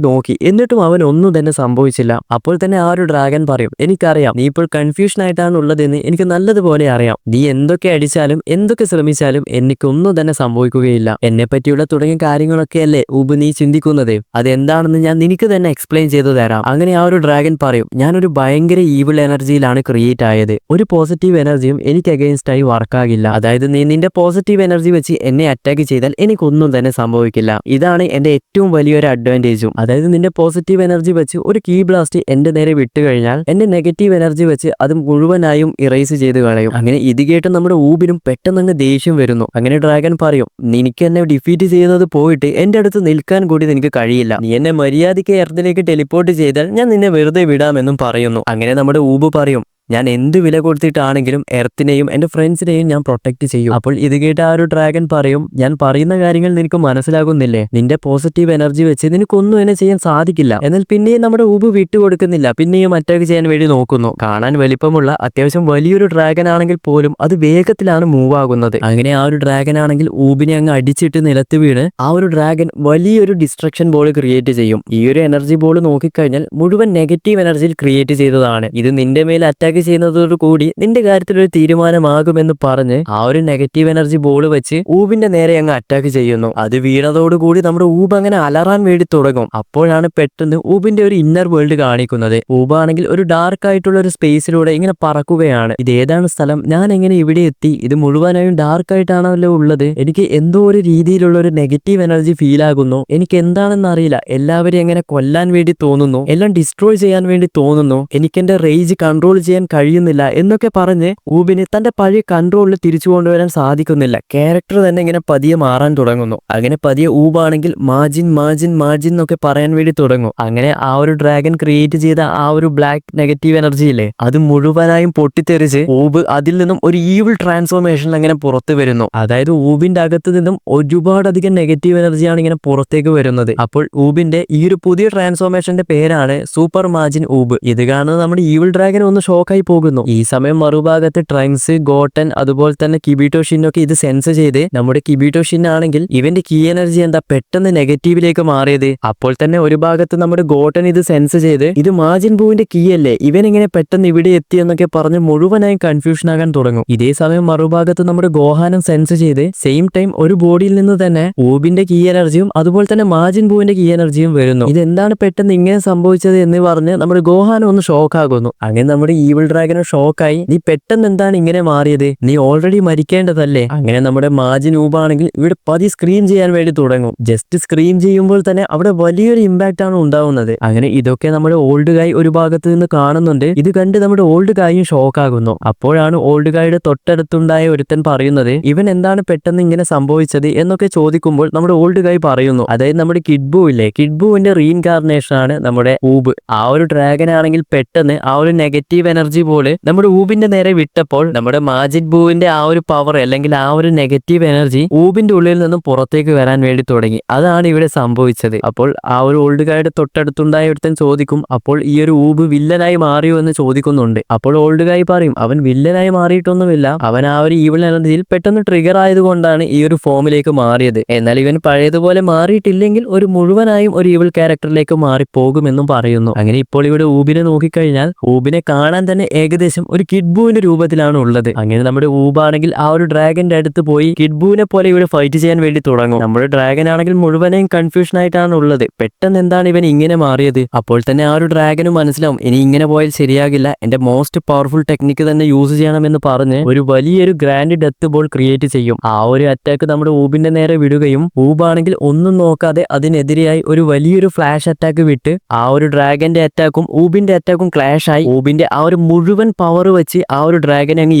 S1: നോക്കി, എന്നിട്ടും അവൻ ഒന്നും തന്നെ സംഭവിച്ചില്ല. അപ്പോൾ തന്നെ ആ ഒരു ഡ്രാഗൻ പറയും എനിക്കറിയാം നീ ഇപ്പോൾ കൺഫ്യൂഷൻ ആയിട്ടാണ് ഉള്ളതെന്ന് എനിക്ക് നല്ലതുപോലെ അറിയാം. നീ എന്തൊക്കെ അടിച്ചാലും എന്തൊക്കെ ശ്രമിച്ചാലും എനിക്കൊന്നും തന്നെ സംഭവിക്കുകയില്ല. എന്നെ പറ്റിയുള്ള തുടങ്ങിയ കാര്യങ്ങളൊക്കെ അല്ലേ ഊബ് നീ ചിന്തിക്കുന്നത്, അതെന്താണെന്ന് ഞാൻ നിനക്ക് തന്നെ എക്സ്പ്ലെയിൻ ചെയ്തു തരാം. അങ്ങനെ ആ ഒരു ഡ്രാഗൻ പറയും ഞാനൊരു ഭയങ്കര ഈവിൾ എനർജിയിലാണ് ക്രിയേറ്റ് ആയത്. ഒരു പോസിറ്റീവ് എനർജിയും എനിക്ക് അഗെയിൻസ്റ്റ് ആയി വർക്കാകില്ല. അതായത് നീ നിന്റെ പോസിറ്റീവ് എനർജി വെച്ച് എന്നെ അറ്റാക്ക് ചെയ്താൽ എനിക്കൊന്നും തന്നെ സംഭവിക്കില്ല. ഇതാണ് എന്റെ ഏറ്റവും വലിയൊരു അഡ്വാൻറ്റേജും. അതായത് നിന്റെ പോസിറ്റീവ് എനർജി വെച്ച് ഒരു കീ ബ്ലാസ്റ്റ് എന്റെ നേരെ വിട്ടു കഴിഞ്ഞാൽ എന്റെ നെഗറ്റീവ് എനർജി വെച്ച് അത് മുഴുവനായും ഇറേസ് ചെയ്ത് കളയും. അങ്ങനെ ഇത് കേട്ട് നമ്മുടെ ഊബിനും പെട്ടെന്ന് ദേഷ്യം വരുന്നു. അങ്ങനെ ഡ്രാഗൻ പറയും നിനക്ക് എന്നെ ഡിഫീറ്റ് ചെയ്യുന്നത് പോയിട്ട് എന്റെ അടുത്ത് നിൽക്കാൻ കൂടി നിനക്ക് കഴിയില്ല. നീ എന്നെ മര്യാദയ്ക്ക് എർത്തിലേക്ക് ടെലിപ്പോർട്ട് ചെയ്താൽ ഞാൻ നിന്നെ വെറുതെ വിടാമെന്നും പറയുന്നു. അങ്ങനെ നമ്മുടെ ഊബ് പറയും ഞാൻ എന്ത് വില കൊടുത്തിട്ടാണെങ്കിലും എർത്തിനെയും എന്റെ ഫ്രണ്ട്സിനെയും ഞാൻ പ്രൊട്ടക്ട് ചെയ്യും. അപ്പോൾ ഇത് കേട്ട് ആ ഒരു ഡ്രാഗൻ പറയും ഞാൻ പറയുന്ന കാര്യങ്ങൾ നിനക്ക് മനസ്സിലാകുന്നില്ലേ, നിന്റെ പോസിറ്റീവ് എനർജി വെച്ച് നിനക്കൊന്നും എന്നെ ചെയ്യാൻ സാധിക്കില്ല. എന്നാൽ പിന്നെയും നമ്മുടെ ഊബ് വിട്ടുകൊടുക്കുന്നില്ല, പിന്നെയും അറ്റാക്ക് ചെയ്യാൻ വേണ്ടി നോക്കുന്നു. കാണാൻ വലിപ്പമുള്ള അത്യാവശ്യം വലിയൊരു ഡ്രാഗൻ ആണെങ്കിൽ പോലും അത് വേഗത്തിലാണ് മൂവ് ആകുന്നത്. അങ്ങനെ ആ ഒരു ഡ്രാഗൻ ആണെങ്കിൽ ഊബിനെ അങ്ങ് അടിച്ചിട്ട് നിലത്ത് വീണ് ആ ഒരു ഡ്രാഗൻ വലിയൊരു ഡിസ്ട്രക്ഷൻ ബോൾ ക്രിയേറ്റ് ചെയ്യും. ഈ ഒരു എനർജി ബോൾ നോക്കിക്കഴിഞ്ഞാൽ മുഴുവൻ നെഗറ്റീവ് എനർജിയിൽ ക്രിയേറ്റ് ചെയ്തതാണ്. ഇത് നിന്റെ മേൽ അറ്റാക്ക് ചെയ്യുന്നതോടുകൂടി നിന്റെ കാര്യത്തിൽ ഒരു തീരുമാനമാകുമെന്ന് പറഞ്ഞ് ആ ഒരു നെഗറ്റീവ് എനർജി ബോൾ വെച്ച് ഊബിന്റെ നേരെ അങ്ങ് അറ്റാക്ക് ചെയ്യുന്നു. അത് വീണതോടുകൂടി നമ്മുടെ ഊബ് അങ്ങനെ അലറാൻ വേണ്ടി തുടങ്ങും. അപ്പോഴാണ് പെട്ടെന്ന് ഊബിന്റെ ഒരു ഇന്നർ വേൾഡ് കാണിക്കുന്നത്. ഊബാണെങ്കിൽ ഒരു ഡാർക്ക് ആയിട്ടുള്ള ഒരു സ്പേസിലൂടെ ഇങ്ങനെ പറക്കുകയാണ്. ഇത് ഏതാണ് സ്ഥലം, ഞാൻ എങ്ങനെ ഇവിടെ എത്തി, ഇത് മുഴുവനായും ഡാർക്ക് ആയിട്ടാണല്ലോ ഉള്ളത്, എനിക്ക് എന്തോ ഒരു രീതിയിലുള്ള ഒരു നെഗറ്റീവ് എനർജി ഫീൽ ആകുന്നു, എനിക്ക് എന്താണെന്ന് അറിയില്ല, എല്ലാവരെയും എങ്ങനെ കൊല്ലാൻ വേണ്ടി തോന്നുന്നു, എല്ലാം ഡിസ്ട്രോയ് ചെയ്യാൻ വേണ്ടി തോന്നുന്നു, എനിക്ക് എന്റെ റേജ് കൺട്രോൾ ചെയ്യാൻ കഴിയുന്നില്ല എന്നൊക്കെ പറഞ്ഞ് ഊബിന് തന്റെ പഴയ കൺട്രോളിൽ തിരിച്ചു കൊണ്ടുവരാൻ സാധിക്കുന്നില്ല. ക്യാരക്ടർ തന്നെ ഇങ്ങനെ പതിയെ മാറാൻ തുടങ്ങുന്നു. അങ്ങനെ പതിയെ ഊബാണെങ്കിൽ മാജിൻ മാജിൻ മാജിൻ എന്നൊക്കെ പറയാൻ വേണ്ടി തുടങ്ങും. അങ്ങനെ ആ ഒരു ഡ്രാഗൻ ക്രിയേറ്റ് ചെയ്ത ആ ഒരു ബ്ലാക്ക് നെഗറ്റീവ് എനർജി ഇല്ലേ അത് മുഴുവനായും പൊട്ടിത്തെറിച്ച് ഊബ് അതിൽ നിന്നും ഒരു ഈവിൾ ട്രാൻസ്ഫോർമേഷൻ അങ്ങനെ പുറത്തു വരുന്നു. അതായത് ഊബിന്റെ അകത്ത് നിന്നും ഒരുപാടധികം നെഗറ്റീവ് എനർജിയാണ് ഇങ്ങനെ പുറത്തേക്ക് വരുന്നത്. അപ്പോൾ ഊബിന്റെ ഈ ഒരു പുതിയ ട്രാൻസ്ഫോർമേഷന്റെ പേരാണ് സൂപ്പർ മാജിൻ ഊബ്. ഇത് കാണുന്നത് നമ്മുടെ ഈവിൾ ഡ്രാഗൻ ഒന്ന് ഷോക്കായി പോകുന്നു. ഈ സമയം മറുഭാഗത്ത് ട്രങ്ക്സ്, ഗോട്ടൻ അതുപോലെ തന്നെ കിബീട്ടോ ഷിന്നൊക്കെ ഇത് സെൻസ് ചെയ്ത് നമ്മുടെ കിബീട്ടോ ഷിൻ ആണെങ്കിൽ ഇവന്റെ കീ എനർജി എന്താ പെട്ടെന്ന് നെഗറ്റീവിലേക്ക് മാറിയത്. അപ്പോൾ തന്നെ ഒരു ഭാഗത്ത് നമ്മുടെ ഗോട്ടൻ ഇത് സെൻസ് ചെയ്ത് ഇത് മാജിൻ ബൂവിന്റെ കീ അല്ലേ, ഇവൻ ഇങ്ങനെ പെട്ടെന്ന് ഇവിടെ എത്തി എന്നൊക്കെ പറഞ്ഞ് മുഴുവനായും കൺഫ്യൂഷൻ ആകാൻ തുടങ്ങും. ഇതേ സമയം മറുഭാഗത്ത് നമ്മുടെ ഗോഹാനം സെൻസ് ചെയ്ത് സെയിം ടൈം ഒരു ബോഡിയിൽ നിന്ന് തന്നെ ഊബിന്റെ കീ എനർജിയും അതുപോലെ തന്നെ മാജിൻ ബൂവിന്റെ കീ എനർജിയും വരുന്നു. ഇതെന്താണ് പെട്ടെന്ന് ഇങ്ങനെ സംഭവിച്ചത് എന്ന് പറഞ്ഞ് നമ്മുടെ ഗോഹാനം ഒന്ന് ഷോക്ക് ആകുന്നു. അങ്ങനെ നമ്മുടെ ഈവിൾ ഡ്രാഗന് ഷോക്കായി നീ പെട്ടെന്ന് എന്താണ് ഇങ്ങനെ മാറിയത്, നീ ഓൾറെഡി മരിക്കേണ്ടതല്ലേ. അങ്ങനെ നമ്മുടെ മാജിൻ ഊബാണെങ്കിൽ ഇവിടെ പതി സ്ക്രീം ചെയ്യാൻ വേണ്ടി തുടങ്ങും. ജസ്റ്റ് സ്ക്രീം ചെയ്യുമ്പോൾ തന്നെ അവിടെ വലിയൊരു ഇമ്പാക്റ്റ് ആണ് ഉണ്ടാവുന്നത്. അങ്ങനെ ഇതൊക്കെ നമ്മുടെ ഓൾഡ് ഗായ് ഒരു ഭാഗത്ത് നിന്ന് കാണുന്നുണ്ട്. ഇത് കണ്ട് നമ്മുടെ ഓൾഡ് ഗായും ഷോക്കാകുന്നു. അപ്പോഴാണ് ഓൾഡ് ഗായുടെ തൊട്ടടുത്തുണ്ടായ ഒരുത്തൻ പറയുന്നത് ഇവൻ എന്താണ് പെട്ടെന്ന് ഇങ്ങനെ സംഭവിച്ചത് എന്നൊക്കെ ചോദിക്കുമ്പോൾ നമ്മുടെ ഓൾഡ് ഗായ് പറയുന്നു അതായത് നമ്മുടെ കിഡ്ബു ഇല്ലേ, കിഡ്ബുവിന്റെ റീഇൻകാർണേഷൻ ആണ് നമ്മുടെ ഊബ്. ആ ഒരു ഡ്രാഗൻ ആണെങ്കിൽ പെട്ടെന്ന് ആ ഒരു നെഗറ്റീവ് എനർജി പോലെ നമ്മുടെ ഊബിന്റെ നേരെ വിട്ടപ്പോൾ നമ്മുടെ മാജിൻ ബൂവിന്റെ ആ ഒരു പവർ അല്ലെങ്കിൽ ആ ഒരു നെഗറ്റീവ് എനർജി ഊബിന്റെ ഉള്ളിൽ നിന്നും പുറത്തേക്ക് വരാൻ വേണ്ടി തുടങ്ങി. അതാണ് ഇവിടെ സംഭവിച്ചത്. അപ്പോൾ ആ ഒരു ഓൾഡ് ഗായുടെ തൊട്ടടുത്തുണ്ടായ ഒരുത്തൻ ചോദിക്കും അപ്പോൾ ഈ ഒരു ഊബ് വില്ലനായി മാറിയോ എന്ന് ചോദിക്കുന്നുണ്ട്. അപ്പോൾ ഓൾഡ് ഗായ് പറയും അവൻ വില്ലനായി മാറിയിട്ടൊന്നുമില്ല, അവൻ ആ ഒരു ഈവിൾ എനർജിയിൽ പെട്ടെന്ന് ട്രിഗർ ആയതുകൊണ്ടാണ് ഈ ഒരു ഫോമിലേക്ക് മാറിയത്. എന്നാൽ ഇവൻ പഴയതുപോലെ മാറിയിട്ടില്ലെങ്കിൽ ഒരു മുഴുവനായും ഒരു ഈവിൾ ക്യാരക്ടറിലേക്ക് മാറിപ്പോകുമെന്നും പറയുന്നു. അങ്ങനെ ഇപ്പോൾ ഇവിടെ ഊബിനെ നോക്കിക്കഴിഞ്ഞാൽ ഊബിനെ കാണാൻ തന്നെ തന്നെ ഏകദേശം ഒരു കിഡ്ബൂവിന്റെ രൂപത്തിലാണ് ഉള്ളത്. അങ്ങനെ നമ്മുടെ ഊബാണെങ്കിൽ ആ ഒരു ഡ്രാഗന്റെ അടുത്ത് പോയി കിഡ്ബൂവിനെ പോലെ ഇവിടെ ഫൈറ്റ് ചെയ്യാൻ വേണ്ടി തുടങ്ങും. നമ്മുടെ ഡ്രാഗൻ ആണെങ്കിൽ മുഴുവനെയും കൺഫ്യൂഷൻ ആയിട്ടാണ് ഉള്ളത്. പെട്ടെന്ന് എന്താണ് ഇവൻ ഇങ്ങനെ മാറിയത്? അപ്പോൾ തന്നെ ആ ഒരു ഡ്രാഗനും മനസ്സിലാവും ഇനി ഇങ്ങനെ പോയാൽ ശരിയാകില്ല, എന്റെ മോസ്റ്റ് പവർഫുൾ ടെക്നിക്ക് തന്നെ യൂസ് ചെയ്യണമെന്ന് പറഞ്ഞ് ഒരു വലിയൊരു ഗ്രാൻഡ് ഡെത്ത് ബോൾ ക്രിയേറ്റ് ചെയ്യും. ആ ഒരു അറ്റാക്ക് നമ്മുടെ ഊബിന്റെ നേരെ വിടുകയും ഊബാണെങ്കിൽ ഒന്നും നോക്കാതെ അതിനെതിരെയായി ഒരു വലിയൊരു ഫ്ലാഷ് അറ്റാക്ക് വിട്ട് ആ ഒരു ഡ്രാഗന്റെ അറ്റാക്കും ഊബിന്റെ അറ്റാക്കും ക്ലാഷ് ആയി ഊബിന്റെ ആ ഒരു മുഴുവൻ പവർ വെച്ച് ആ ഒരു ഡ്രാഗനെ അങ്ങ്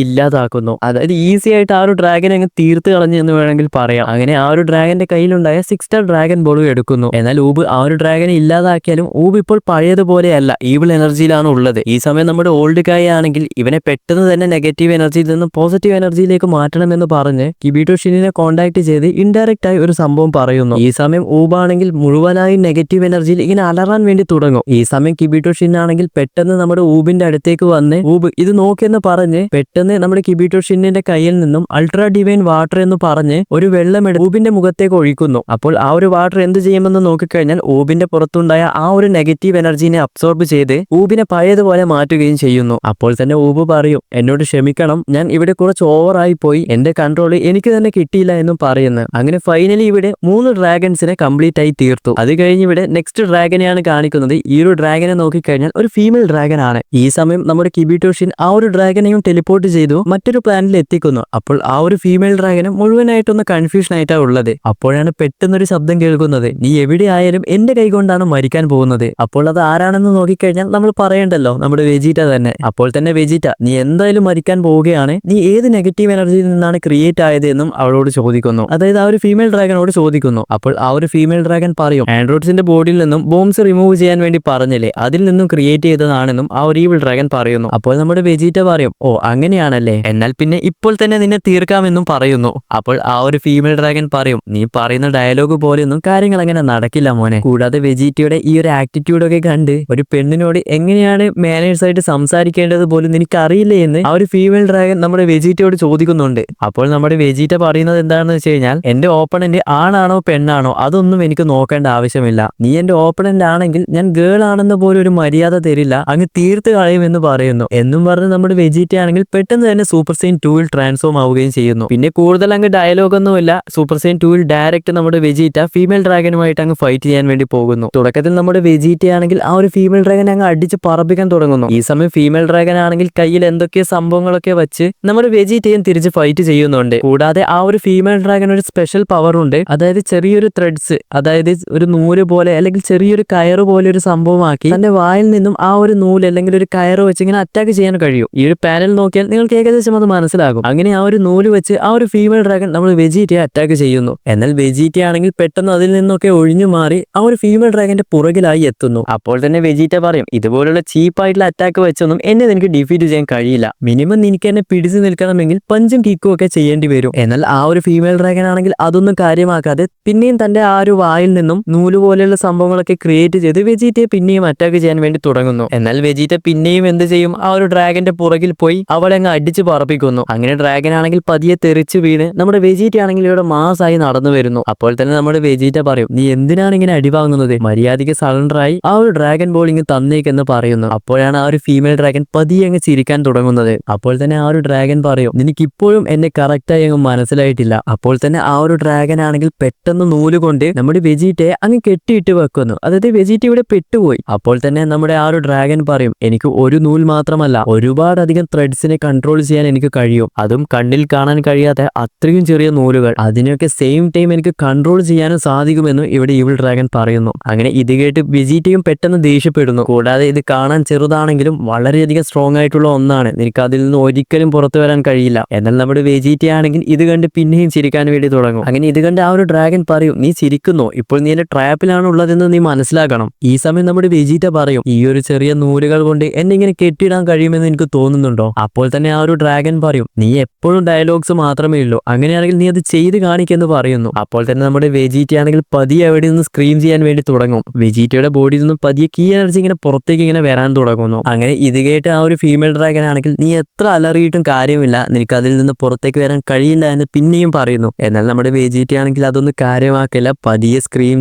S1: ഇല്ലാതാക്കുന്നു. അതായത് ഈസി ആയിട്ട് ആ ഒരു ഡ്രാഗനെ അങ്ങ് തീർത്ത് കളഞ്ഞു എന്ന് വേണമെങ്കിൽ പറയാം. അങ്ങനെ ആ ഒരു ഡ്രാഗന്റെ കയ്യിലുണ്ടായ 6 സ്റ്റാർ ഡ്രാഗൻ ബോളും എടുക്കുന്നു. എന്നാൽ ഊബ് ആ ഒരു ഡ്രാഗനെ ഇല്ലാതാക്കിയാലും ഊബ് ഇപ്പോൾ പഴയതുപോലെയല്ല, ഈവിൾ എനർജിയിലാണ് ഉള്ളത്. ഈ സമയം നമ്മുടെ ഓൾഡ് ഗായ് ആണെങ്കിൽ ഇവനെ പെട്ടെന്ന് തന്നെ നെഗറ്റീവ് എനർജിയിൽ നിന്ന് പോസിറ്റീവ് എനർജിയിലേക്ക് മാറ്റണമെന്ന് പറഞ്ഞ് കിബീറ്റോ ഷിന്നിനെ കോൺടാക്ട് ചെയ്ത് ഇൻഡയറക്റ്റ് ആയി ഒരു സംഭവം പറയുന്നു. ഈ സമയം ഊബാണെങ്കിൽ മുഴുവനായും നെഗറ്റീവ് എനർജിയിൽ ഇങ്ങനെ അലറാൻ വേണ്ടി തുടങ്ങും. ഈ സമയം കിബീറ്റോ ഷിൻ ആണെങ്കിൽ പെട്ടെന്ന് നമ്മുടെ ഊബിന്റെ അടുത്തേക്ക് വന്ന് ഊബ് ഇത് നോക്കിയെന്ന് പറഞ്ഞ് പെട്ടെന്ന് നമ്മുടെ കിബീറ്റോ ഷിന്നിന്റെ കയ്യിൽ നിന്നും അൾട്രാ ഡിവൈൻ വാട്ടർ എന്ന് പറഞ്ഞ് ഒരു വെള്ളം ഊബിന്റെ മുഖത്തേക്ക് ഒഴിക്കുന്നു. അപ്പോൾ ആ ഒരു വാട്ടർ എന്ത് ചെയ്യുമെന്ന് നോക്കിക്കഴിഞ്ഞാൽ ഊബിന്റെ പുറത്തുണ്ടായ ആ ഒരു നെഗറ്റീവ് എനർജിനെ അബ്സോർബ് ചെയ്ത് ഊബിനെ പഴയതുപോലെ മാറ്റുകയും ചെയ്യുന്നു. അപ്പോൾ തന്നെ ഊബ് പറയും എന്നോട് ക്ഷമിക്കണം, ഞാൻ ഇവിടെ കുറച്ച് ഓവറായി പോയി, എന്റെ കൺട്രോൾ എനിക്ക് തന്നെ കിട്ടിയില്ല എന്നും പറയുന്നു. അങ്ങനെ ഫൈനലി ഇവിടെ 3 ഡ്രാഗൺസിനെ കംപ്ലീറ്റ് ആയി തീർത്തു. അത് കഴിഞ്ഞ് ഇവിടെ നെക്സ്റ്റ് ഡ്രാഗനെയാണ് കാണിക്കുന്നത്. ഈ ഒരു ഡ്രാഗനെ നോക്കിക്കഴിഞ്ഞാൽ ഒരു ഫീമെയിൽ ഡ്രാഗൻ ആണ്. ഈ സമയം നമ്മുടെ കിബീറ്റോ ഷിൻ ആ ഒരു ഡ്രാഗനെയും ടെലിപ്പോർട്ട് ചെയ്തു മറ്റൊരു പ്ലാനിൽ എത്തിക്കുന്നു. അപ്പോൾ ആ ഒരു ഫീമെയിൽ ഡ്രാഗനും മുഴുവനായിട്ടൊന്ന് കൺഫ്യൂഷൻ ആയിട്ടാണ് ഉള്ളത്. അപ്പോഴാണ് പെട്ടെന്നൊരു ശബ്ദം കേൾക്കുന്നത്, നീ എവിടെ ആയാലും എന്റെ കൈ കൊണ്ടാണ് മരിക്കാൻ പോകുന്നത്. അപ്പോൾ അത് ആരാണെന്ന് നോക്കിക്കഴിഞ്ഞാൽ നമ്മൾ പറയണ്ടല്ലോ, നമ്മുടെ വെജീറ്റ തന്നെ. അപ്പോൾ തന്നെ വെജീറ്റ, നീ എന്തായാലും മരിക്കാൻ പോവുകയാണ്, നീ ഏത് നെഗറ്റീവ് എനർജിയിൽ നിന്നാണ് ക്രിയേറ്റ് ആയത് എന്നും അവളോട് ചോദിക്കുന്നു. അതായത് ആ ഒരു ഫീമെയിൽ ഡ്രാഗനോട് ചോദിക്കുന്നു. അപ്പോൾ ആ ഒരു ഫീമെയിൽ ഡ്രാഗൻ പറയും ആൻഡ്രോയിഡ്സിന്റെ ബോഡിയിൽ നിന്നും ബോംസ് റിമൂവ് ചെയ്യാൻ വേണ്ടി പറഞ്ഞില്ലേ, അതിൽ നിന്നും ക്രിയേറ്റ് ചെയ്തതാണെന്നും ആ ഒരു ഈവിൾ ഡ്രാഗൻ പറയുന്നു. അപ്പോൾ നമ്മുടെ വെജീറ്റ പറയും, ഓ അങ്ങനെയാണല്ലേ, എന്നാൽ പിന്നെ ഇപ്പോൾ തന്നെ നിന്നെ തീർക്കാമെന്നും പറയുന്നു. അപ്പോൾ ആ ഒരു ഫീമെയിൽ ഡ്രാഗൻ പറയും, നീ പറയുന്ന ഡയലോഗ് പോലെയൊന്നും കാര്യങ്ങൾ അങ്ങനെ നടക്കില്ല മോനെ. കൂടാതെ വെജീറ്റയുടെ ഈ ഒരു ആറ്റിറ്റ്യൂഡ് ഒക്കെ കണ്ട് ഒരു പെണ്ണിനോട് എങ്ങനെയാണ് മാനേഴ്സ് ആയിട്ട് സംസാരിക്കേണ്ടത് പോലും നിനക്ക് അറിയില്ലേ എന്ന് ആ ഒരു ഫീമെയിൽ ഡ്രാഗൻ നമ്മുടെ വെജീറ്റയോട് ചോദിക്കുന്നുണ്ട്. അപ്പോൾ നമ്മുടെ വെജീറ്റ പറയുന്നത് എന്താണെന്ന് വെച്ച് കഴിഞ്ഞാൽ, എന്റെ ഓപ്പണന്റ് ആണാണോ പെണ്ണാണോ അതൊന്നും എനിക്ക് നോക്കേണ്ട ആവശ്യമില്ല, നീ എന്റെ ഓപ്പണന്റ് ആണെങ്കിൽ ഞാൻ ഗേൾ ആണെന്ന് പോലും ഒരു മര്യാദ തരില്ല, അങ്ങ് തീർത്ത് കളയുമെന്ന് പറയുന്നു. എന്നും പറഞ്ഞ് നമ്മുടെ വെജീറ്റ ആണെങ്കിൽ പെട്ടെന്ന് തന്നെ സൂപ്പർ സെയിൻ 2-ൽ ട്രാൻസ്ഫോം ആവുകയും ചെയ്യുന്നു. പിന്നെ കൂടുതൽ അങ്ങ് ഡയലോഗ് ഒന്നുമില്ല, സൂപ്പർ സെയിൻ 2-ൽ ഡയറക്റ്റ് നമ്മുടെ വെജീറ്റ ഫീമെയിൽ ഡ്രാഗനുമായിട്ട് അങ്ങ് ഫൈറ്റ് ചെയ്യാൻ വേണ്ടി പോകുന്നു. തുടക്കത്തിൽ നമ്മുടെ വെജീറ്റ ആണെങ്കിൽ ആ ഒരു ഫീമെയിൽ ഡ്രാഗൻ അങ്ങ് അടിച്ച് പറപ്പിക്കാൻ തുടങ്ങുന്നു. ഈ സമയം ഫീമെയിൽ ഡ്രാഗൻ ആണെങ്കിൽ കയ്യിൽ എന്തൊക്കെ സംഭവങ്ങളൊക്കെ വെച്ച് നമ്മുടെ വെജീറ്റയും തിരിച്ച് ഫൈറ്റ് ചെയ്യുന്നുണ്ട്. കൂടാതെ ആ ഒരു ഫീമെയിൽ ഡ്രാഗൻ ഒരു സ്പെഷ്യൽ പവർ ഉണ്ട്, അതായത് ചെറിയൊരു ത്രെഡ്സ്, അതായത് ഒരു നൂല് പോലെ അല്ലെങ്കിൽ ചെറിയൊരു കയറ് പോലെ ഒരു സംഭവമാക്കി തന്റെ വായിൽ നിന്നും ആ ഒരു നൂല് അല്ലെങ്കിൽ ഒരു കയറ് വെച്ച് ഇങ്ങനെ അറ്റാക്ക് ചെയ്യാൻ കഴിയും. ഈ ഒരു പാനൽ നോക്കിയാൽ നിങ്ങൾക്ക് ഏകദേശം അത് മനസ്സിലാകും. അങ്ങനെ ആ ഒരു നൂല് വെച്ച് ആ ഒരു ഫീമെയിൽ ഡ്രാഗൻ നമ്മൾ വെജീറ്റയെ അറ്റാക്ക് ചെയ്യുന്നു. എന്നാൽ വെജീറ്റ ആണെങ്കിൽ പെട്ടെന്ന് അതിൽ നിന്നൊക്കെ ഒഴിഞ്ഞു മാറി ആ ഒരു ഫീമെയിൽ ഡ്രാഗന്റെ പുറകിലായി എത്തുന്നു. അപ്പോൾ തന്നെ വെജീറ്റ പറയും, ഇതുപോലുള്ള ചീപ്പായിട്ടുള്ള അറ്റാക്ക് വെച്ചൊന്നും എന്നെ നിനക്ക് ഡിഫീറ്റ് ചെയ്യാൻ കഴിയില്ല, മിനിമം നിനക്ക് എന്നെ പിടിച്ചു നിൽക്കണമെങ്കിൽ പഞ്ചും കിക്കും ഒക്കെ ചെയ്യേണ്ടി വരും. എന്നാൽ ആ ഒരു ഫീമെയിൽ ഡ്രാഗൻ ആണെങ്കിൽ അതൊന്നും കാര്യമാക്കാതെ പിന്നെയും തന്റെ ആ ഒരു വായിൽ നിന്നും നൂല് പോലെയുള്ള സംഭവങ്ങളൊക്കെ ക്രിയേറ്റ് ചെയ്ത് വെജീറ്റയെ പിന്നെയും അറ്റാക്ക് ചെയ്യാൻ വേണ്ടി തുടങ്ങുന്നു. എന്നാൽ വെജീറ്റ പിന്നെയും എന്ത് ചെയ്യും, ആ ഒരു ഡ്രാഗന്റെ പുറകിൽ പോയി അവളെ അങ്ങ് അടിച്ച് പറപ്പിക്കുന്നു. അങ്ങനെ ഡ്രാഗൻ ആണെങ്കിൽ പതിയെ തെറിച്ച് വീണ് നമ്മുടെ വെജീറ്റ ആണെങ്കിൽ ഇവിടെ മാസായി നടന്നു വരുന്നു. അപ്പോൾ തന്നെ നമ്മുടെ വെജീറ്റ പറയും, നീ എന്തിനാണ് ഇങ്ങനെ അടിവാങ്ങുന്നത്, മര്യാദയ്ക്ക് സറണ്ടറായി ആ ഒരു ഡ്രാഗൻ ബോൾ ഇങ്ങ് തന്നേക്കെന്ന് പറയുന്നു. അപ്പോഴാണ് ആ ഒരു ഫീമെയിൽ ഡ്രാഗൻ പതിയെ അങ്ങ് ചിരിക്കാൻ തുടങ്ങുന്നത്. അപ്പോൾ തന്നെ ആ ഒരു ഡ്രാഗൻ പറയും, നിനക്ക് ഇപ്പോഴും എന്നെ കറക്റ്റായി അങ്ങ് മനസ്സിലായിട്ടില്ല. അപ്പോൾ തന്നെ ആ ഒരു ഡ്രാഗൻ ആണെങ്കിൽ പെട്ടെന്ന് നൂല് കൊണ്ട് നമ്മുടെ വെജീറ്റയെ അങ്ങ് കെട്ടിയിട്ട് വെക്കുന്നു. അതായത് വെജീറ്റ ഇവിടെ പെട്ടുപോയി. അപ്പോൾ തന്നെ നമ്മുടെ ആ ഒരു ഡ്രാഗൻ പറയും, എനിക്ക് ഒരു നൂൽ മാത്രമല്ല ഒരുപാടധികം ത്രെഡ്സിനെ കൺട്രോൾ ചെയ്യാൻ എനിക്ക് കഴിയും, അതും കണ്ണിൽ കാണാൻ കഴിയാത്ത അത്രയും ചെറിയ നൂലുകൾ, അതിനൊക്കെ സെയിം ടൈം എനിക്ക് കൺട്രോൾ ചെയ്യാനും സാധിക്കുമെന്ന് ഇവിടെ ഈവിൾ ഡ്രാഗൻ പറയുന്നു. അങ്ങനെ ഇത് കേട്ട് വെജീറ്റയും പെട്ടെന്ന് ദേഷ്യപ്പെടുന്നു. കൂടാതെ ഇത് കാണാൻ ചെറുതാണെങ്കിലും വളരെയധികം സ്ട്രോങ് ആയിട്ടുള്ള ഒന്നാണ്, നിനക്ക് അതിൽ നിന്ന് ഒരിക്കലും പുറത്തു വരാൻ കഴിയില്ല. എന്നാൽ നമ്മുടെ വെജീറ്റ ആണെങ്കിൽ ഇത് കണ്ട് പിന്നെയും ചിരിക്കാൻ വേണ്ടി തുടങ്ങും. അങ്ങനെ ഇത് കണ്ട് ആ ഒരു ഡ്രാഗൻ പറയും, നീ ചിരിക്കുന്നു, ഇപ്പോൾ നീ എന്റെ ട്രാപ്പിലാണ് ഉള്ളതെന്ന് നീ മനസ്സിലാക്കണം. ഈ സമയം നമ്മുടെ വെജീറ്റ പറയും, ഈ ഒരു ചെറിയ നൂലുകൾ കൊണ്ട് എന്നെ ഇങ്ങനെ കെട്ടിയിടാൻ കഴിയുമെന്ന് എനിക്ക് തോന്നുന്നുണ്ടോ? അപ്പോൾ തന്നെ ആ ഒരു ഡ്രാഗൻ പറയും, നീ എപ്പോഴും ഡയലോഗ്സ് മാത്രമേ ഉള്ളൂ, അങ്ങനെയാണെങ്കിൽ നീ അത് ചെയ്ത് കാണിക്കെന്ന് പറയുന്നു. അപ്പോൾ തന്നെ നമ്മുടെ വെജീറ്റ ആണെങ്കിൽ പതിയെ അവിടെ നിന്ന് സ്ക്രീം ചെയ്യാൻ വേണ്ടി തുടങ്ങും. വെജീറ്റയുടെ ബോഡിയിൽ നിന്നും പതിയെ കീ എനർജി ഇങ്ങനെ പുറത്തേക്ക് ഇങ്ങനെ വരാൻ തുടങ്ങുന്നു. അങ്ങനെ ഇത് കേട്ട് ആ ഒരു ഫീമെയിൽ ഡ്രാഗൻ ആണെങ്കിൽ, നീ എത്ര അലറിയിട്ടും കാര്യമില്ല, നിനക്ക് അതിൽ നിന്ന് പുറത്തേക്ക് വരാൻ കഴിയില്ല എന്ന് പിന്നെയും പറയുന്നു. എന്നാൽ നമ്മുടെ വെജീറ്റ ആണെങ്കിൽ അതൊന്നും കാര്യമാക്കില്ല, പതിയെ സ്ക്രീം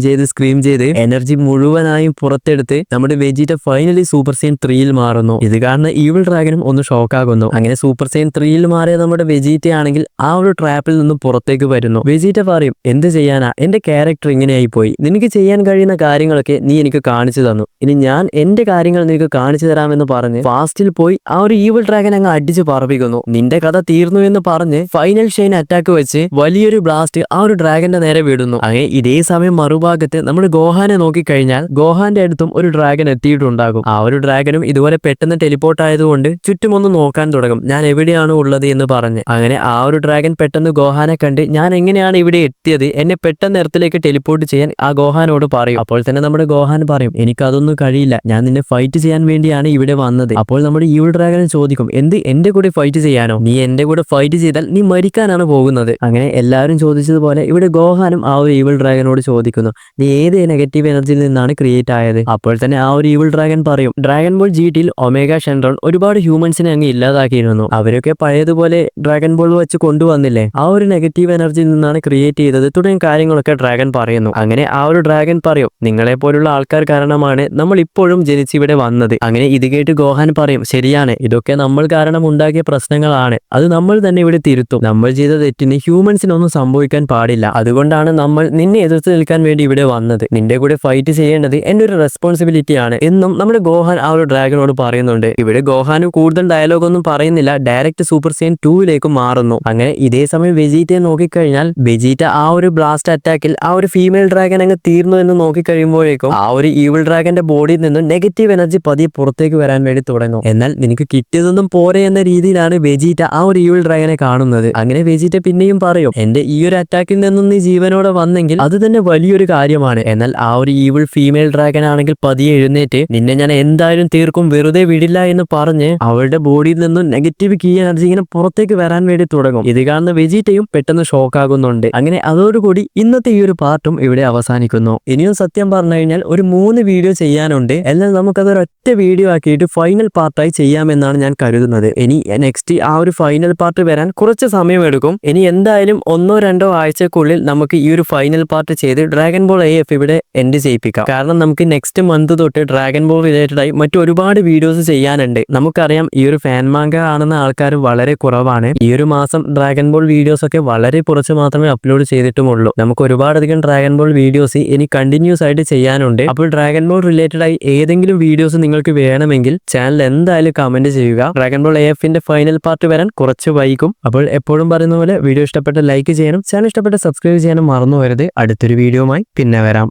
S1: ചെയ്ത് എനർജി മുഴുവനായും പുറത്തെടുത്ത് നമ്മുടെ വെജീറ്റ ഫൈനലി സൂപ്പർ സെയിൻ 3-ൽ മാറുന്നു. ഇത് കാണുന്ന ഈവിൾ ഡ്രാഗനും ഒന്ന് ഷോക്കാകുന്നു. അങ്ങനെ സൂപ്പർ സൈൻ 3ൽ മാറിയ നമ്മുടെ വെജീറ്റ ആണെങ്കിൽ ആ ഒരു ട്രാപ്പിൽ നിന്ന് പുറത്തേക്ക് വരുന്നു. വെജീറ്റ പറയും, എന്ത് ചെയ്യാനാ, എന്റെ ക്യാരക്ടർ ഇങ്ങനെയായി പോയി. നിനക്ക് ചെയ്യാൻ കഴിയുന്ന കാര്യങ്ങളൊക്കെ നീ എനിക്ക് കാണിച്ചു തന്നു, ഇനി ഞാൻ എന്റെ കാര്യങ്ങൾ നിനക്ക് കാണിച്ചു തരാമെന്ന് പറഞ്ഞ് ഫാസ്റ്റിൽ പോയി ആ ഒരു ഈവിൾ ഡ്രാഗൻ അങ്ങ് അടിച്ച് പറപ്പിക്കുന്നു. നിന്റെ കഥ തീർന്നു എന്ന് പറഞ്ഞ് ഫൈനൽ ഷൈൻ അറ്റാക്ക് വെച്ച് വലിയൊരു ബ്ലാസ്റ്റ് ആ ഒരു ഡ്രാഗന്റെ നേരെ വിടുന്നു. അങ്ങനെ ഇതേ സമയം മറുഭാഗത്ത് നമ്മൾ ഗോഹാനെ നോക്കിക്കഴിഞ്ഞാൽ ഗോഹാന്റെ അടുത്തും ഒരു ഡ്രാഗൻ എത്തിയിട്ടുണ്ടാകും. ആ ഒരു ഡ്രാഗനും ഇതുപോലെ പെട്ടെന്ന് ടെലിപ്പോർട്ട് ആയതുകൊണ്ട് ചുറ്റുമൊന്ന് നോക്കാൻ തുടങ്ങും, ഞാൻ എവിടെയാണ് ഉള്ളത് എന്ന് പറഞ്ഞ്. അങ്ങനെ ആ ഒരു ഡ്രാഗൻ പെട്ടെന്ന് ഗോഹാനെ കണ്ട് ഞാൻ എങ്ങനെയാണ് ഇവിടെ എത്തിയത്, എന്നെ പെട്ടെന്ന് എർത്തിലേക്ക് ടെലിപ്പോർട്ട് ചെയ്യാൻ ആ ഗോഹാനോട് പറയും. അപ്പോൾ തന്നെ നമ്മുടെ ഗോഹാൻ പറയും, എനിക്ക് അതൊന്നും കഴിയില്ല, ഞാൻ നിന്നെ ഫൈറ്റ് ചെയ്യാൻ വേണ്ടിയാണ് ഇവിടെ വന്നത്. അപ്പോൾ നമ്മുടെ ഈവിൾ ഡ്രാഗൻ ചോദിക്കും, എന്ത് എന്റെ കൂടെ ഫൈറ്റ് ചെയ്യാനോ, നീ എന്റെ കൂടെ ഫൈറ്റ് ചെയ്താൽ നീ മരിക്കാനാണ് പോകുന്നത്. അങ്ങനെ എല്ലാവരും ചോദിച്ചതുപോലെ ഇവിടെ ഗോഹാനും ആ ഒരു ഈവിൾ ഡ്രാഗനോട് ചോദിക്കുന്നു, നീ ഏത് നെഗറ്റീവ് എനർജിയിൽ നിന്നാണ് ക്രിയേറ്റ് ആയത്. അപ്പോൾ തന്നെ ആ ഒരു ഈവിൾ ഡ്രാഗൻ പറയും, ഡ്രാഗൺ ബോൾ GTയിൽ ഒമേഗ ഷെൻറോൺ ഒരുപാട് ഹ്യൂമൻസിനെ അങ്ങ് ഇല്ലാതാക്കിയിരുന്നു, അവരൊക്കെ പഴയതുപോലെ ഡ്രാഗൺ ബോൾ വെച്ച് കൊണ്ടുവന്നില്ലേ, ആ ഒരു നെഗറ്റീവ് എനർജിയിൽ നിന്നാണ് ക്രിയേറ്റ് ചെയ്തത് തുടങ്ങിയ കാര്യങ്ങളൊക്കെ ഡ്രാഗൻ പറയുന്നു. അങ്ങനെ ആ ഒരു ഡ്രാഗൻ പറയും, നിങ്ങളെ പോലുള്ള ആൾക്കാർ കാരണമാണ് നമ്മൾ ഇപ്പോഴും ജനിച്ചിവിടെ വന്നത്. അങ്ങനെ ഇത് കേട്ട് ഗോഹാൻ പറയും, ശരിയാണ്, ഇതൊക്കെ നമ്മൾ കാരണം ഉണ്ടാക്കിയ പ്രശ്നങ്ങളാണ്, അത് നമ്മൾ തന്നെ ഇവിടെ തിരുത്തും. നമ്മൾ ചെയ്ത തെറ്റിന് ഹ്യൂമൻസിനൊന്നും സംഭവിക്കാൻ പാടില്ല, അതുകൊണ്ടാണ് നമ്മൾ നിന്നെ എതിർത്ത് നിൽക്കാൻ വേണ്ടി ഇവിടെ വന്നത്. നിന്റെ കൂടെ ഫൈറ്റ് ചെയ്യേണ്ടത് എന്റെ ഒരു റെസ്പോൺസിബിലിറ്റി ആണ് എന്നും നമ്മുടെ ഗോഹാൻ ആ ഒരു ഡ്രാഗനോട് പറയുന്നുണ്ട്. ഇവിടെ ഗോഹാന് കൂടുതൽ ഡയലോഗ് ഒന്നും പറയുന്നില്ല, ഡയറക്റ്റ് സൂപ്പർ സൈൻ 2ലേക്ക് മാറുന്നു. അങ്ങനെ ഇതേ സമയം വെജീറ്റയെ നോക്കിക്കഴിഞ്ഞാൽ വെജീറ്റ ആ ഒരു ബ്ലാസ്റ്റ് അറ്റാക്കിൽ ആ ഒരു ഫീമെയിൽ ഡ്രാഗൻ അങ്ങ് തീർന്നു എന്ന് നോക്കിക്കഴിയുമ്പോഴേക്കും ആ ഒരു ഈവിൾ ഡ്രാഗന്റെ ബോഡിയിൽ നിന്നും നെഗറ്റീവ് എനർജി പതിയെ പുറത്തേക്ക് വരാൻ വേണ്ടി തുടങ്ങും. എന്നാൽ നിനക്ക് കിട്ടിയതൊന്നും പോരെ എന്ന രീതിയിലാണ് വെജീറ്റ ആ ഒരു ഈവിൾ ഡ്രാഗനെ കാണുന്നത്. അങ്ങനെ വെജീറ്റ പിന്നെയും പറയും, എന്റെ ഈ ഒരു അറ്റാക്കിൽ നിന്നും നീ ജീവനോടെ വന്നെങ്കിൽ അത് തന്നെ വലിയൊരു കാര്യമാണ്. എന്നാൽ ആ ഒരു ഈവിൾ ഫീമെയിൽ ഡ്രാഗൻ ആണെങ്കിൽ പതിയെ എഴുന്നേറ്റ് നിന്നെ ഞാൻ എന്തായാലും തീർക്കും, വെറുതെ വിടില്ല എന്ന് പറഞ്ഞ് അവളുടെ ബോഡിയിൽ നിന്നും നെഗറ്റീവ് കീ എനർജി ഇങ്ങനെ പുറത്തേക്ക് വരാൻ വേണ്ടി തുടങ്ങും. ഇത് കാണുന്ന വെജീറ്റയും പെട്ടെന്ന് ഷോക്കാകുന്നുണ്ട്. അങ്ങനെ അതോടുകൂടി ഇന്നത്തെ ഈ ഒരു പാർട്ടും ഇവിടെ അവസാനിക്കുന്നു. ഇനിയും സത്യം പറഞ്ഞു കഴിഞ്ഞാൽ ഒരു 3 വീഡിയോ ചെയ്യാനുണ്ട്, എന്നാൽ നമുക്കതൊരൊറ്റ വീഡിയോ ആക്കിയിട്ട് ഫൈനൽ പാർട്ടായി ചെയ്യാമെന്നാണ് ഞാൻ കരുതുന്നത്. ഇനി നെക്സ്റ്റ് ആ ഒരു ഫൈനൽ പാർട്ട് വരാൻ കുറച്ച് സമയമെടുക്കും. ഇനി എന്തായാലും 1-2 ആഴ്ചക്കുള്ളിൽ നമുക്ക് ഈ ഒരു ഫൈനൽ പാർട്ട് ചെയ്ത് ഡ്രാഗൺ ബോൾ AF ഇവിടെ എൻഡ് ചെയ്യിപ്പിക്കാം. കാരണം നമുക്ക് നെക്സ്റ്റ് മന്ത് തൊട്ട് ഡ്രാഗൺ ബോൾ റിലേറ്റഡ് ആയി മറ്റു ഒരുപാട് വീഡിയോസ് ചെയ്യാനുണ്ട്. നമുക്കറിയാം ഈ ഒരു ഫാൻ മാങ്ക കാണുന്ന ആൾക്കാർ വളരെ കുറവാണ്. ഈ ഒരു മാസം ഡ്രാഗൺ ബോൾ വീഡിയോസ് ഒക്കെ വളരെ കുറച്ച് മാത്രമേ അപ്ലോഡ് ചെയ്തിട്ടുമുള്ളൂ. നമുക്ക് ഒരുപാടധികം ഡ്രാഗൺ ബോൾ വീഡിയോസ് ഇനി കണ്ടിന്യൂസ് ആയിട്ട് ചെയ്യാനുണ്ട്. അപ്പോൾ ഡ്രാഗൺ ബോൾ റിലേറ്റഡ് ആയി ഏതെങ്കിലും വീഡിയോസ് നിങ്ങൾക്ക് വേണമെങ്കിൽ ചാനൽ എന്തായാലും കമന്റ് ചെയ്യുക. ഡ്രാഗൺ ബോൾ AFന്റെ ഫൈനൽ പാർട്ട് വരാൻ കുറച്ച് വൈകും. അപ്പോൾ എപ്പോഴും പറയുന്ന പോലെ വീഡിയോ ഇഷ്ടപ്പെട്ട ലൈക്ക് ചെയ്യാനും ചാനൽ ഇഷ്ടപ്പെട്ട സബ്സ്ക്രൈബ് ചെയ്യാനും മറന്നു വരരുത്. അടുത്തൊരു വീഡിയോയുമായി പിന്നെ വരാം.